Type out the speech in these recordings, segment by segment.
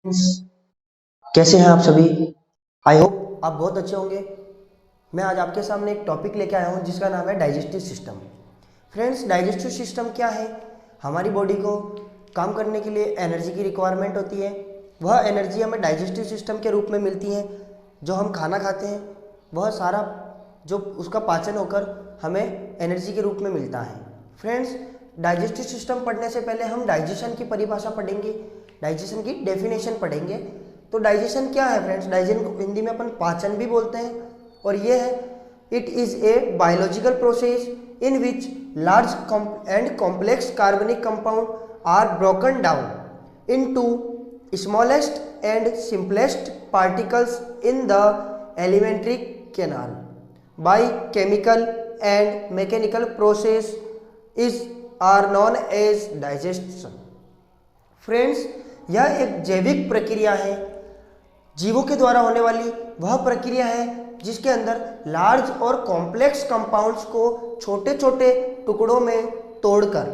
कैसे हैं आप सभी। आई होप आप बहुत अच्छे होंगे। मैं आज आपके सामने एक टॉपिक लेके आया हूँ जिसका नाम है digestive system. Friends, digestive system क्या है? हमारी बॉडी को काम करने के लिए एनर्जी की रिक्वायरमेंट होती है। वह एनर्जी हमें डाइजेस्टिव सिस्टम के रूप में मिलती है। जो हम खाना खाते हैं वह सारा जो उसका पाचन होकर हमें एनर्जी के रूप में मिलता है। फ्रेंड्स, डाइजेस्टिव सिस्टम पढ़ने से पहले हम डाइजेशन की परिभाषा पढ़ेंगे, डाइजेशन की डेफिनेशन पढ़ेंगे। तो डाइजेशन क्या है फ्रेंड्स? डाइजेशन को हिंदी में अपन पाचन भी बोलते हैं और ये है it is a biological process in which large and complex कार्बनिक compound are broken down into smallest and simplest particles in the alimentary canal by chemical and mechanical process is are known as digestion. Friends, यह एक जैविक प्रक्रिया है, जीवों के द्वारा होने वाली वह प्रक्रिया है जिसके अंदर लार्ज और कॉम्प्लेक्स कंपाउंड्स को छोटे छोटे टुकड़ों में तोड़कर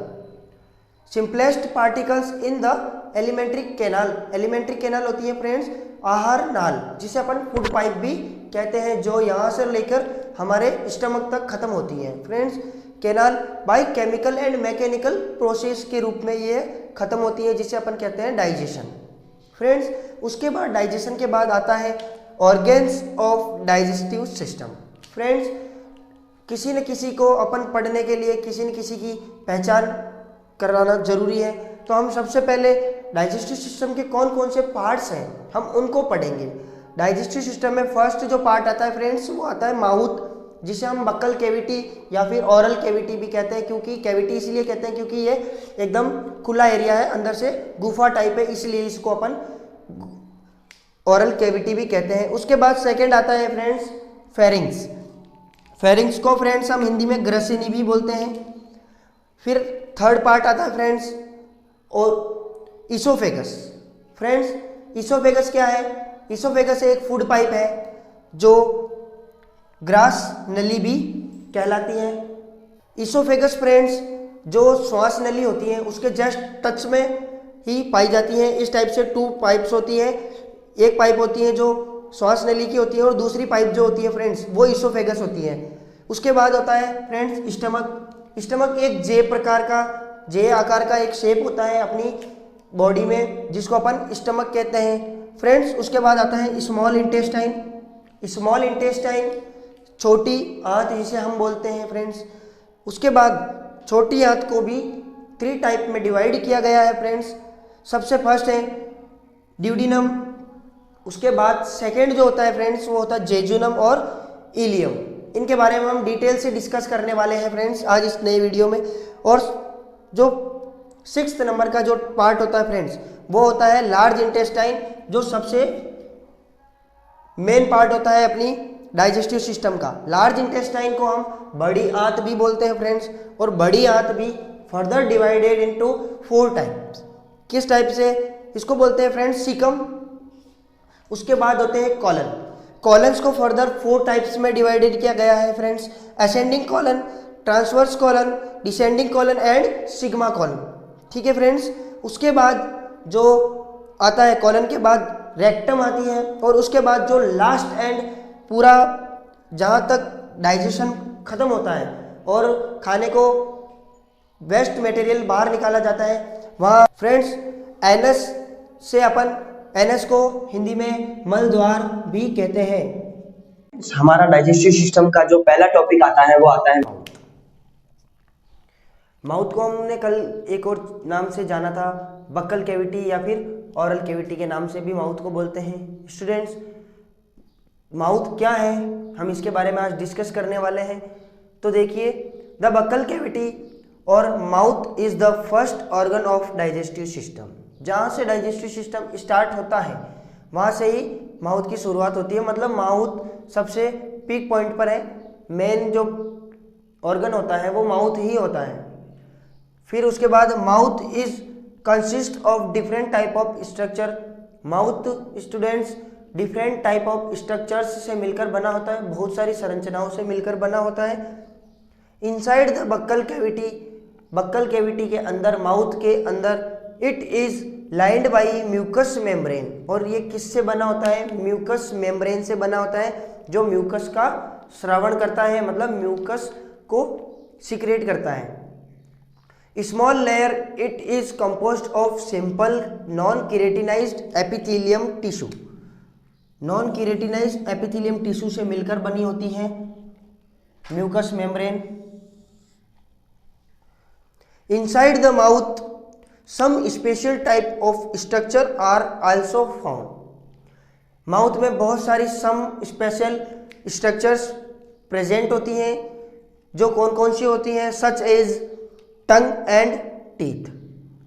simplest particles in the alimentary canal. Alimentary canal होती है फ्रेंड्स आहार नाल, जिसे अपन फूड पाइप भी कहते हैं, जो यहाँ से लेकर हमारे स्टमक तक खत्म होती है। Friends, canal by chemical and mechanical process के रूप में ये खत्म होती है, जिसे अपन कहते हैं डाइजेशन। फ्रेंड्स, उसके बाद डाइजेशन के बाद आता है organs of digestive system. Friends, किसी न किसी को अपन पढ़ने के लिए किसी न किसी की पहचान कराना जरूरी है। तो हम सबसे पहले डाइजेस्टिव सिस्टम के कौन कौन से पार्ट्स हैं हम उनको पढ़ेंगे। डाइजेस्टिव सिस्टम में फर्स्ट जो पार्ट आता है फ्रेंड्स वो आता है माउथ, जिसे हम बक्कल कैविटी या फिर ऑरल कैविटी भी कहते हैं। क्योंकि कैविटी इसलिए कहते हैं क्योंकि ये एकदम खुला एरिया है, अंदर से गुफा टाइप है, इसलिए इसको अपन ऑरल कैविटी भी कहते हैं। उसके बाद सेकेंड आता है फ्रेंड्स फेरिंग्स। फेरिंग्स को फ्रेंड्स हम हिंदी में ग्रसिनी भी बोलते हैं। फिर थर्ड पार्ट आता है फ्रेंड्स और इसोफेगस। फ्रेंड्स, इसोफेगस क्या है? इसोफेगस एक फूड पाइप है जो ग्रास नली भी कहलाती है। इसोफेगस फ्रेंड्स जो श्वास नली होती है उसके जस्ट टच में ही पाई जाती है। इस टाइप से टू पाइप्स होती है, एक पाइप होती है जो श्वास नली की होती है और दूसरी पाइप जो होती है फ्रेंड्स वो इसोफेगस होती है। उसके बाद होता है फ्रेंड्स स्टमक। स्टमक एक जे आकार का एक शेप होता है अपनी बॉडी में, जिसको अपन स्टमक कहते हैं। फ्रेंड्स, उसके बाद आता है स्मॉल इंटेस्टाइन। स्मॉल इंटेस्टाइन छोटी आंत जिसे हम बोलते हैं फ्रेंड्स। उसके बाद छोटी आंत को भी 3 टाइप में डिवाइड किया गया है फ्रेंड्स। सबसे फर्स्ट है ड्यूडिनम। उसके बाद सेकेंड जो होता है फ्रेंड्स वो होता है जेजुनम और इलियम। इनके बारे में हम डिटेल से डिस्कस करने वाले हैं फ्रेंड्स आज इस नए वीडियो में। और जो 6th नंबर का जो पार्ट होता है फ्रेंड्स वो होता है लार्ज इंटेस्टाइन, जो सबसे मेन पार्ट होता है अपनी डाइजेस्टिव सिस्टम का। लार्ज इंटेस्टाइन को हम बड़ी आंत भी बोलते हैं फ्रेंड्स, और बड़ी आंत भी फर्दर डिवाइडेड इनटू 4 टाइप्स। किस टाइप से? इसको बोलते हैं फ्रेंड्स सीकम। उसके बाद होते हैं कॉलन। कॉलन्स को फर्दर 4 टाइप्स में डिवाइडेड किया गया है friends, ascending colon, transverse colon, descending colon and sigma colon. ठीक है फ्रेंड्स। उसके बाद जो आता है कॉलन के बाद रेक्टम आती है, और उसके बाद जो लास्ट एंड पूरा जहाँ तक डाइजेशन खत्म होता है और खाने को वेस्ट मटेरियल बाहर निकाला जाता है वहाँ फ्रेंड्स एनस से अपन एनस को हिंदी में मलद्वार भी कहते हैं। हमारा डाइजेस्टिव सिस्टम का जो पहला टॉपिक आता है वो आता है माउथ। माउथ को हमने कल एक और नाम से जाना था, बक्कल कैविटी या फिर ऑरल कैविटी के नाम से भी माउथ को बोलते हैं। स्टूडेंट्स, माउथ क्या है हम इसके बारे में आज डिस्कस करने वाले हैं। तो देखिए, द बक्कल कैविटी और mouth is the first organ of digestive system. जहाँ से डाइजेस्टिव सिस्टम स्टार्ट होता है वहाँ से ही माउथ की शुरुआत होती है। मतलब माउथ सबसे पीक पॉइंट पर है, मेन जो ऑर्गन होता है वो माउथ ही होता है। फिर उसके बाद mouth is consist of different type of structure. Mouth students different type of structures से मिलकर बना होता है, बहुत सारी संरचनाओं से मिलकर बना होता है। Inside the buccal cavity, buccal cavity के अंदर, माउथ के अंदर, it is lined by mucous membrane, और ये किससे बना होता है? म्यूकस मेम्ब्रेन से बना होता है, जो म्यूकस का श्रवण करता है, मतलब म्यूकस को सिक्रेट करता है। Small layer it is composed of simple non keratinized epithelium tissue, non keratinized epithelium tissue से मिलकर बनी होती है mucus membrane. Inside the mouth some special type of structure are also found, mouth में बहुत सारी सम स्पेशल स्ट्रक्चर्स प्रेजेंट होती हैं, जो कौन कौन सी होती हैं? Such as tongue and teeth,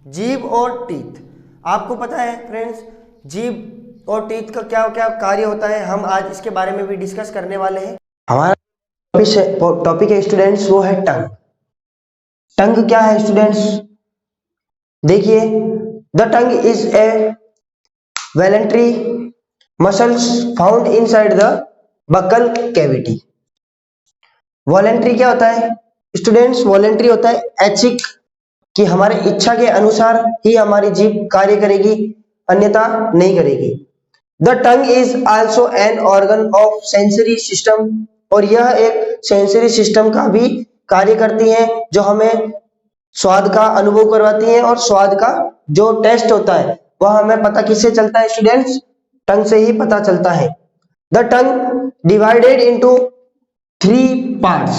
जीभ और टीथ। आपको पता है फ्रेंड्स, जीभ और टीथ का क्या क्या कार्य होता है, हम आज इसके बारे में भी डिस्कस करने वाले हैं। हमारा टॉपिक है स्टूडेंट्स, वो है टंग। टंग क्या है स्टूडेंट्स? देखिए, the tongue is a voluntary muscles found inside the buccal cavity. Voluntary क्या होता है स्टूडेंट्स? वॉलेंट्री होता है ऐच्छिक, कि हमारे इच्छा के अनुसार ही हमारी जीभ कार्य करेगी, अन्यथा नहीं करेगी। The tongue is also an organ of sensory system, और यह एक सेंसरी सिस्टम का भी कार्य करती है, जो हमें स्वाद का अनुभव करवाती है, और स्वाद का जो टेस्ट होता है वह हमें पता किससे चलता है स्टूडेंट्स? टंग से ही पता चलता है। The tongue divided into 3 parts,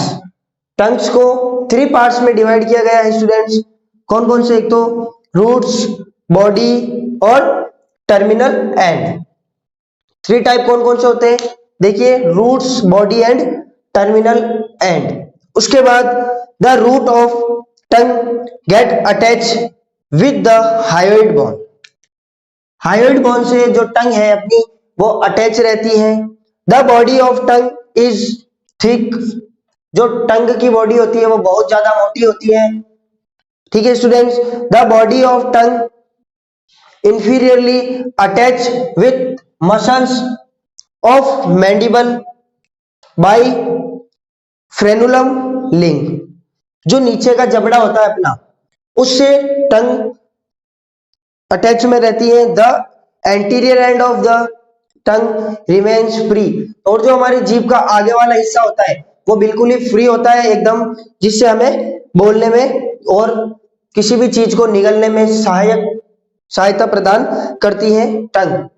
tongues को 3 पार्ट्स में डिवाइड किया गया है स्टूडेंट्स। कौन कौन से? एक तो रूट्स, बॉडी और टर्मिनल एंड। 3 टाइप कौन कौन से होते हैं? देखिए, roots, body and terminal end. उसके बाद the root of tongue get attach with the hyoid bone, hyoid bone से जो टंग है अपनी वो अटैच रहती है। The body of tongue is thick, जो टंग की बॉडी होती है वो बहुत ज्यादा मोटी होती है। ठीक है students, the body of tongue inferiorly attach with muscles of mandible by frenulum link, जो नीचे का जबड़ा होता है अपना, उससे टंग अटैच में रहती है। The anterior end of the tongue remains free, और जो हमारी जीभ का आगे वाला हिस्सा होता है वो बिल्कुल ही फ्री होता है एकदम, जिससे हमें बोलने में और किसी भी चीज को निगलने में सहायता प्रदान करती है टंग।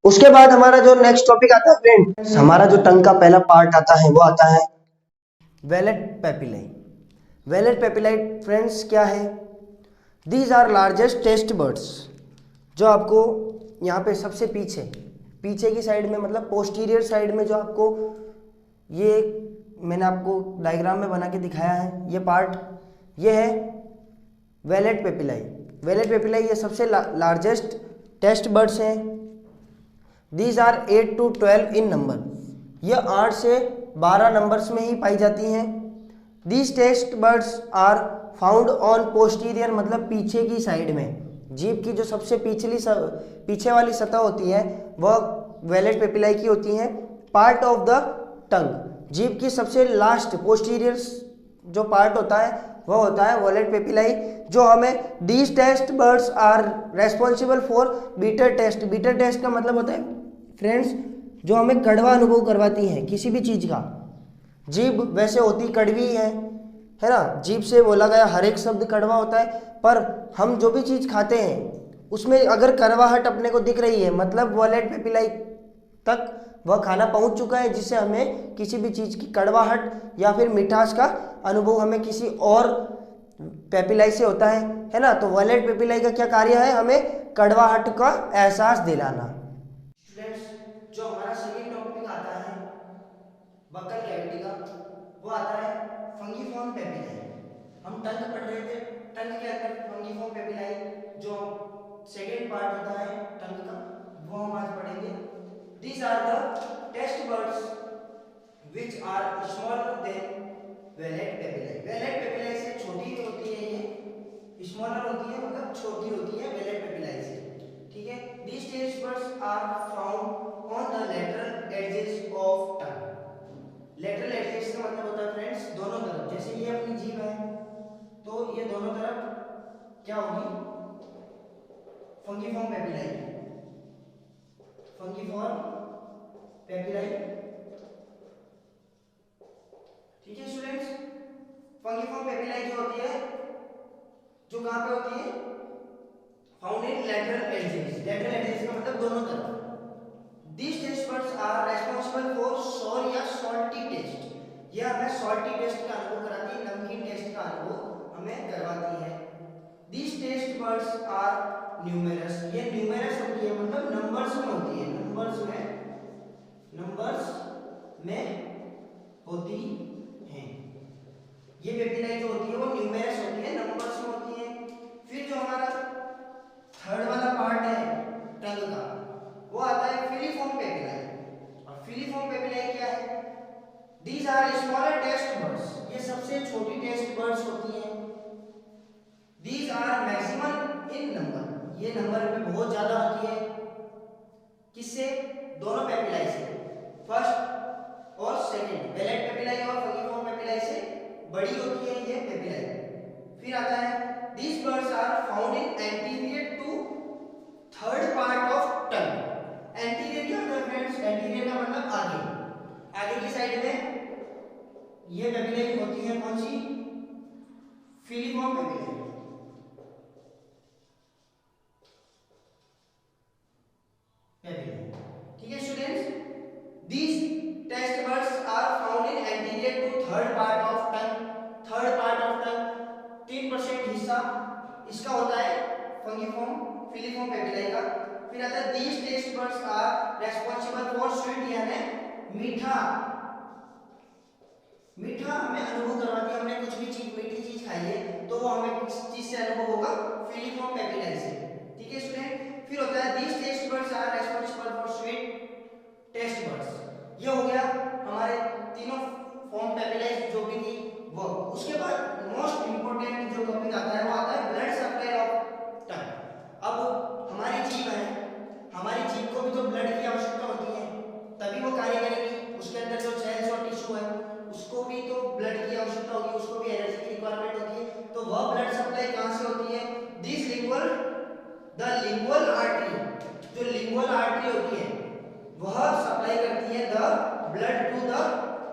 उसके बाद हमारा जो नेक्स्ट टॉपिक आता है फ्रेंड, हमारा जो टंग का पहला पार्ट आता है वो आता है vallate papillae. Vallate papillae friends क्या है? These are largest taste buds, जो आपको यहाँ पे सबसे पीछे की साइड में, मतलब पोस्टीरियर साइड में, जो आपको ये मैंने आपको डायग्राम में बना के दिखाया है, ये पार्ट, ये है वेलेट पेपिलाई। वेलेट पेपिलाई ये सबसे लार्जेस्ट टेस्ट बर्ड्स हैं। These are 8 to 12 in number, ये 8 से 12 नंबर्स में ही पाई जाती हैं। These taste buds are found on posterior, मतलब पीछे की साइड में, जीभ की जो सबसे पीछे वाली सतह होती है वह वेलेट पेपिलाई की होती है। पार्ट ऑफ द टंग, जीभ की सबसे लास्ट पोस्टीरियर जो पार्ट होता है वह होता है वेलेट पेपिलाई, जो हमें these taste buds are responsible for bitter taste. Bitter taste का मतलब होता है फ्रेंड्स, जो हमें कड़वा अनुभव करवाती है किसी भी चीज़ का। जीभ वैसे होती कड़वी है ना, जीभ से बोला गया हर एक शब्द कड़वा होता है, पर हम जो भी चीज़ खाते हैं उसमें अगर कड़वाहट अपने को दिख रही है, मतलब वेलेट पेपिलाई तक वह खाना पहुंच चुका है, जिससे हमें किसी भी चीज़ की कड़वाहट या फिर मिठास का अनुभव हमें किसी और पेपिलाई से होता है ना। तो वेलेट पेपिलाई का क्या कार्य है? हमें कड़वाहट का एहसास दिलाना। स्टूडेंट्स, जो हमारा सेकेंड टॉपिक आता है बक्कल कैविटी का, वो आता है फंगीफॉर्म पेपिलाई। हम टंग पढ़ रहे थे, टंग के अंदर फंगीफॉर्म पेपिलाई जो सेकेंड पार्ट होता है टंग का, वो हम आज पढ़ेंगे। These are the taste buds which are smaller than vallate papillae. Vallate papillae से छोटी होती है, ये स्मॉलर होती है, मतलब छोटी होती है वेलेट पेपिलाई से। ठीक है, these taste buds are found on the lateral edges of tongue. Lateral edges का मतलब होता है फ्रेंड्स दोनों तरफ, जैसे ये अपनी जीभ है तो ये दोनों तरफ क्या होगी? फंगिफॉर्म पेपिलाई, फंगिफॉर्म पेपिलाई। ठीक है स्टूडेंट्स, फंगिफॉर्म पेपिलाई जो होती है, जो कहां पे होती है, found in lateral edges. Lateral edges का मतलब दोनों तरफ। These taste buds are responsible for sour या salty taste। यह हमें salty taste का अनुभव कराती है, नमकीन टेस्ट का अनुभव हमें करवाती है। These taste buds are numerous। ये numerous होती है मतलब नंबर्स में होती है, नंबर्स में होती हैं। ये पेपिलाई जो होती है वो न्यूमेरस होती है, नंबर्स में होती है। फिर जो हमारा थर्ड वाला पार्ट है टंग का, वो आता है फिलीफॉर्म पेपिलाई। और फिलीफॉर्म पेपिलाई क्या है? These are smaller taste buds। ये सबसे छोटी टेस्ट बर्ड्स होती हैं। These are maximum in number। ये नंबर में बहुत ज्यादा होती है। किससे? दोनों पेपिलाई से, फर्स्ट और सेकंड। वेलेट पेपिलाई और फंगिफॉर्म पेपिलाई से बड़ी होती है ये पेपिलाई। फिर आता है These birds are found in anterior to third part of tongue। Anterior क्या होता है फ्रेंड्स? एंटीरियर का मतलब आगे, आगे की साइड में ये पेपिलाई होती है। कौन सी? फिलीफॉर्म पेपिलाई। ठीक है students, these taste buds are found in anterior to third part of tongue। Third part of tongue 3% हिस्सा इसका होता है फंगिफॉर्म फिलीफॉर्म पेपिलाई का। फिर आता है these taste buds are responsible for sweet यानी मीठा। मीठा हमें अनुभव करवाती है। हमने कुछ भी चीज मीठी चीज खाई है तो वो हमें किस चीज से अनुभव होगा? फिलीफॉर्म पेपिलाई से। ठीक है स्टूडेंट, फिर होता है these taste buds are responsible for sweet taste buds। ये हो गया हमारे तीनों फॉर्म पेपिलाई जो भी थी वो। उसके बाद मोस्ट इंपोर्टेंट जो टॉपिक आता है वो आता है ब्लड सप्लाई ऑफ टंग। अब हमारी जीभ है, हमारी जीभ को भी तो ब्लड की आवश्यकता होती है, तभी वो कार्य करेगी। उसके अंदर जो सेल्स और टिश्यू है उसको भी तो ब्लड की आवश्यकता होगी, उसको भी एनर्जी की रिक्वायरमेंट होती है। तो वह ब्लड सप्लाई कहां से होती है? This lingual, the lingual artery, जो लिंगुअल आर्टरी होती है वह सप्लाई करती है the blood to the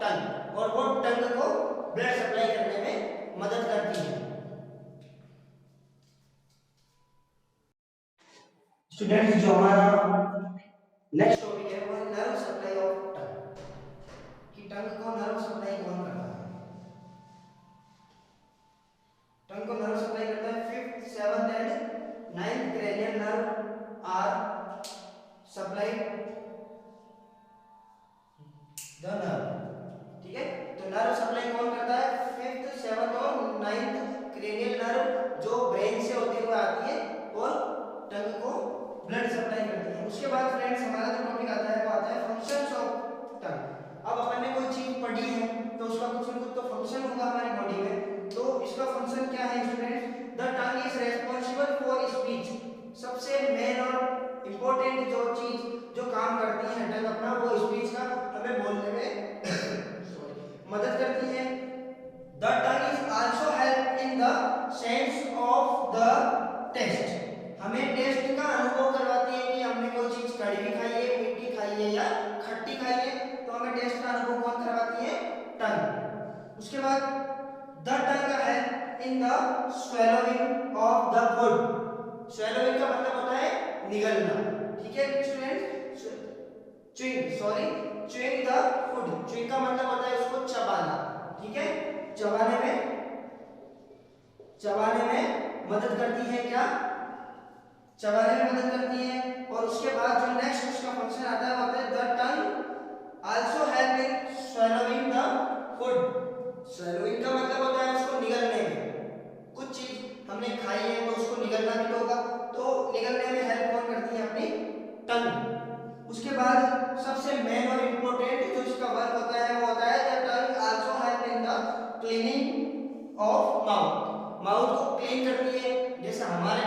tongue, और वो टंग को ब्लड सप्लाई करने में मदद करती है। स्टूडेंट्स, जो हमारा नेक्स्ट टॉपिक है वो नर्व सप्लाई ऑफ टंग, कि टंग को नर्व सप्लाई कौन करता है? टंग को नर्व सप्लाई करता है 5th 7th and 9th cranial nerve are supplied the nerve। ठीक है, तो नर्व सप्लाई कौन करता है? 5th 7th और 9th cranial nerve जो ब्रेन से होते हुए आती है और टंग को ब्लड सप्लाई करती है। उसके बाद फ्रेंड्स हमारा जो टॉपिक आता है वो आता है फंक्शंस ऑफ टंग। अब अपन ने कोई चीज पढ़ी है तो उसका कुछ न कुछ तो फंक्शन होगा हमारी बॉडी में। तो इसका फंक्शन क्या है students? The tongue is responsible for speech. सबसे मेन और इंपॉर्टेंट जो चीज जो काम करती है टंग अपना, वो स्पीच का हमें बोलने में मदद करती है। The tongue is also help in the sense of the taste. हमें टेस्ट का अनुभव करवाती है कि हमने कोई चीज कड़वी खाई है, मीठी खाई है या खट्टी खाई है, तो हमें टेस्ट का अनुभव कौन करवाती है? टंग। उसके बाद the tongue help in the swallowing of the food. Swallowing का मतलब होता है निगलना। ठीक है students, chewing the food, chewing का मतलब होता है उसको चबाना। ठीक है, चबाने में मदद करती है। क्या? चबाने में मदद करती है। और उसके बाद जो नेक्स्ट उसका फंक्शन आता है वो आता है the tongue also help in swallowing the food. swallowing का मतलब होता है उसको निगलने में। कुछ चीज हमने खाई है तो उसको निगलना भी होगा, तो निगलने में हेल्प कौन करती है? अपनी टंग। उसके बाद सबसे मेन और इम्पोर्टेंट जो इसका वर्क होता है वो होता है the tongue also help in the cleaning of mouth. Mouth को क्लीन करती है। जैसे हमारे